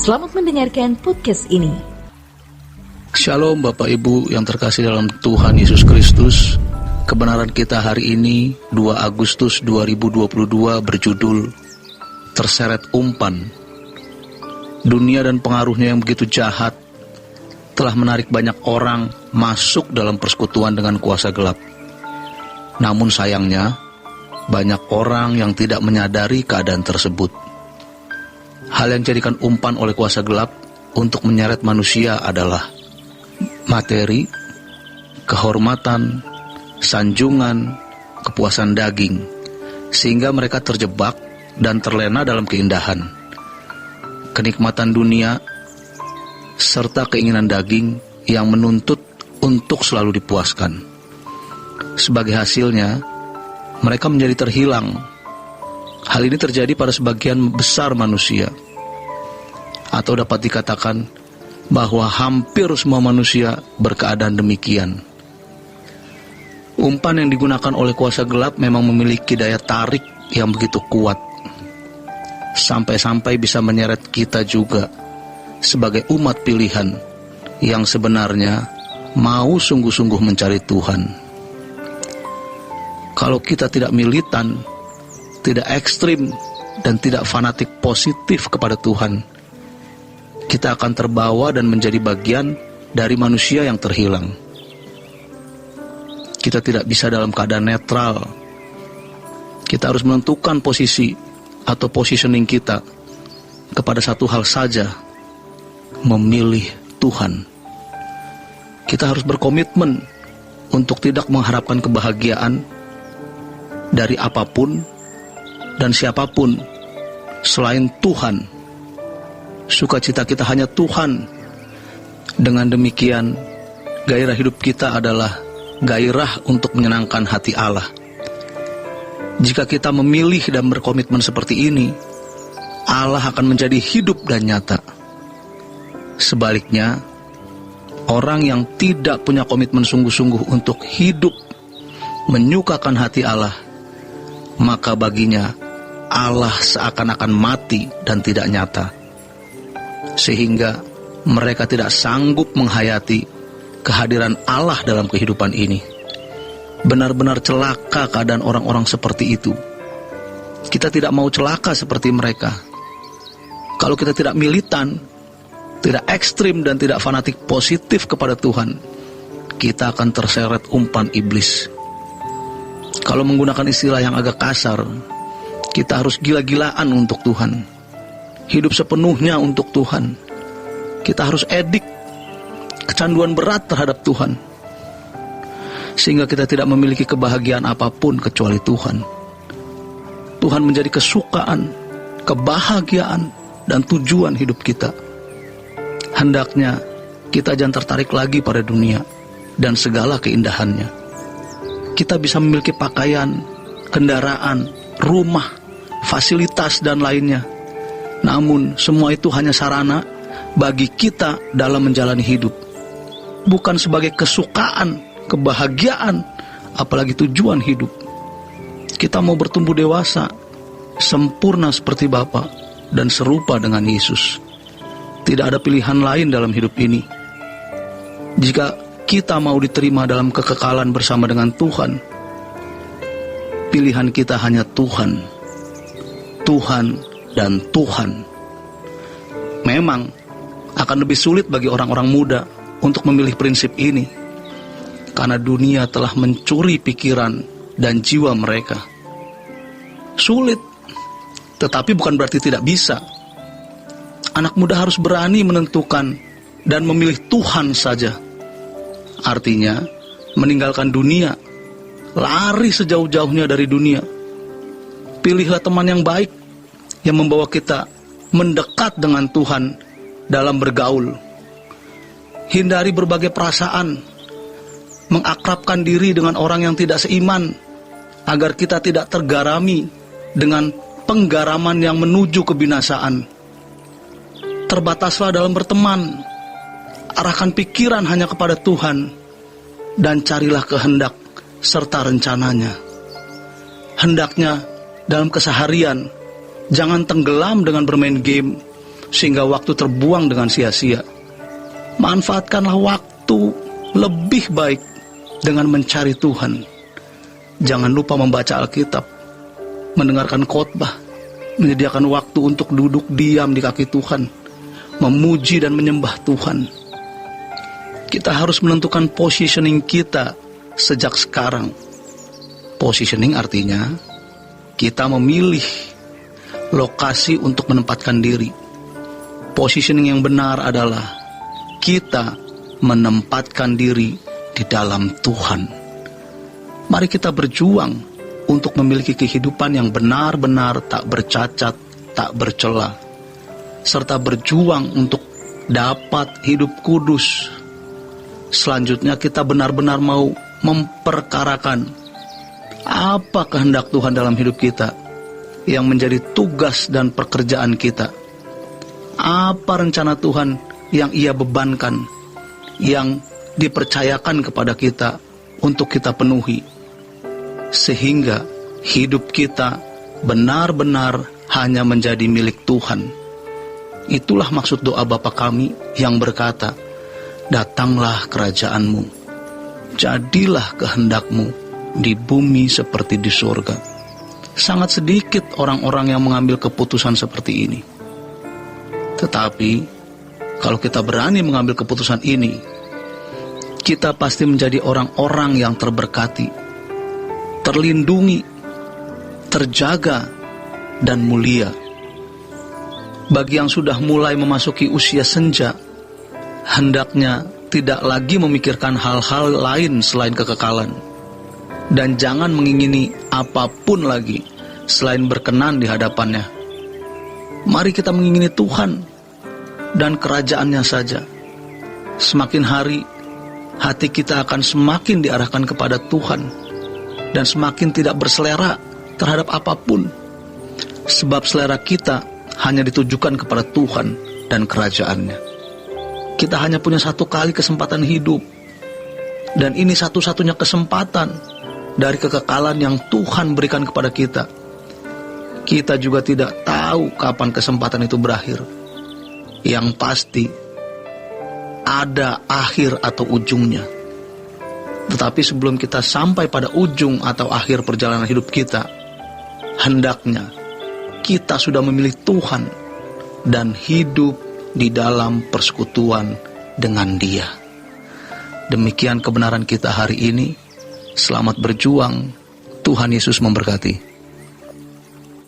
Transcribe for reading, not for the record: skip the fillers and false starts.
Selamat mendengarkan podcast ini. Shalom Bapak Ibu yang terkasih dalam Tuhan Yesus Kristus. Kebenaran kita hari ini 2 Agustus 2022 berjudul Terseret Umpan. Dunia dan pengaruhnya yang begitu jahat telah menarik banyak orang masuk dalam persekutuan dengan kuasa gelap. Namun sayangnya, banyak orang yang tidak menyadari keadaan tersebut. Hal yang dijadikan umpan oleh kuasa gelap untuk menyeret manusia adalah materi, kehormatan, sanjungan, kepuasan daging, sehingga mereka terjebak dan terlena dalam keindahan, kenikmatan dunia, serta keinginan daging yang menuntut untuk selalu dipuaskan. Sebagai hasilnya, mereka menjadi terhilang. Hal ini terjadi pada sebagian besar manusia, atau dapat dikatakan bahwa hampir semua manusia berkeadaan demikian. Umpan yang digunakan oleh kuasa gelap memang memiliki daya tarik yang begitu kuat, sampai-sampai bisa menyeret kita juga sebagai umat pilihan yang sebenarnya mau sungguh-sungguh mencari Tuhan. Kalau kita tidak militan, tidak ekstrim, dan tidak fanatik positif kepada Tuhan, kita akan terbawa dan menjadi bagian dari manusia yang terhilang. Kita tidak bisa dalam keadaan netral. Kita harus menentukan posisi atau positioning kita kepada satu hal saja, memilih Tuhan. Kita harus berkomitmen untuk tidak mengharapkan kebahagiaan dari apapun dan siapapun selain Tuhan. Sukacita kita hanya Tuhan. Dengan demikian, gairah hidup kita adalah gairah untuk menyenangkan hati Allah. Jika kita memilih dan berkomitmen seperti ini, Allah akan menjadi hidup dan nyata. Sebaliknya, orang yang tidak punya komitmen sungguh-sungguh untuk hidup menyukakan hati Allah, maka baginya Allah seakan-akan mati dan tidak nyata, sehingga mereka tidak sanggup menghayati kehadiran Allah dalam kehidupan ini. Benar-benar celaka keadaan orang-orang seperti itu. Kita tidak mau celaka seperti mereka. Kalau kita tidak militan, tidak ekstrim, dan tidak fanatik positif kepada Tuhan, kita akan terseret umpan iblis. Kalau menggunakan istilah yang agak kasar, kita harus gila-gilaan untuk Tuhan, hidup sepenuhnya untuk Tuhan. Kita harus edik, kecanduan berat terhadap Tuhan, sehingga kita tidak memiliki kebahagiaan apapun kecuali Tuhan. Tuhan menjadi kesukaan, kebahagiaan, dan tujuan hidup kita. Hendaknya kita jangan tertarik lagi pada dunia dan segala keindahannya. Kita bisa memiliki pakaian, kendaraan, rumah, fasilitas, dan lainnya. Namun semua itu hanya sarana bagi kita dalam menjalani hidup, bukan sebagai kesukaan, kebahagiaan, apalagi tujuan hidup. Kita mau bertumbuh dewasa, sempurna seperti Bapa, dan serupa dengan Yesus. Tidak ada pilihan lain dalam hidup ini. Jika kita mau diterima dalam kekekalan bersama dengan Tuhan, pilihan kita hanya Tuhan, Tuhan, dan Tuhan. Memang akan lebih sulit bagi orang-orang muda untuk memilih prinsip ini, karena dunia telah mencuri pikiran dan jiwa mereka. Sulit, tetapi bukan berarti tidak bisa. Anak muda harus berani menentukan dan memilih Tuhan saja. Artinya, meninggalkan dunia, lari sejauh-jauhnya dari dunia. Pilihlah teman yang baik, yang membawa kita mendekat dengan Tuhan dalam bergaul. Hindari berbagai perasaan, mengakrabkan diri dengan orang yang tidak seiman, agar kita tidak tergarami dengan penggaraman yang menuju kebinasaan. Terbataslah dalam berteman, arahkan pikiran hanya kepada Tuhan, dan carilah kehendak serta rencananya. Hendaknya dalam keseharian, jangan tenggelam dengan bermain game sehingga waktu terbuang dengan sia-sia. Manfaatkanlah waktu lebih baik dengan mencari Tuhan. Jangan lupa membaca Alkitab, mendengarkan khotbah, menyediakan waktu untuk duduk diam di kaki Tuhan, memuji dan menyembah Tuhan. Kita harus menentukan positioning kita sejak sekarang. Positioning artinya kita memilih lokasi untuk menempatkan diri. Positioning yang benar adalah kita menempatkan diri di dalam Tuhan. Mari kita berjuang untuk memiliki kehidupan yang benar-benar tak bercacat, tak bercela, serta berjuang untuk dapat hidup kudus. Selanjutnya kita benar-benar mau memperkarakan apa kehendak Tuhan dalam hidup kita, yang menjadi tugas dan pekerjaan kita. Apa rencana Tuhan yang Ia bebankan, yang dipercayakan kepada kita untuk kita penuhi, sehingga hidup kita benar-benar hanya menjadi milik Tuhan. Itulah maksud doa Bapa kami yang berkata, "Datanglah kerajaan-Mu, jadilah kehendak-Mu di bumi seperti di surga." Sangat sedikit orang-orang yang mengambil keputusan seperti ini. Tetapi kalau kita berani mengambil keputusan ini, kita pasti menjadi orang-orang yang terberkati, terlindungi, terjaga, dan mulia. Bagi yang sudah mulai memasuki usia senja, hendaknya tidak lagi memikirkan hal-hal lain selain kekekalan. Dan jangan mengingini apapun lagi selain berkenan di hadapannya. Mari kita mengingini Tuhan dan kerajaannya saja. Semakin hari, hati kita akan semakin diarahkan kepada Tuhan dan semakin tidak berselera terhadap apapun. Sebab selera kita hanya ditujukan kepada Tuhan dan kerajaannya. Kita hanya punya satu kali kesempatan hidup, dan ini satu-satunya kesempatan dari kekekalan yang Tuhan berikan kepada kita. Kita juga tidak tahu kapan kesempatan itu berakhir. Yang pasti ada akhir atau ujungnya. Tetapi sebelum kita sampai pada ujung atau akhir perjalanan hidup kita, hendaknya kita sudah memilih Tuhan dan hidup di dalam persekutuan dengan Dia. Demikian kebenaran kita hari ini. Selamat berjuang. Tuhan Yesus memberkati.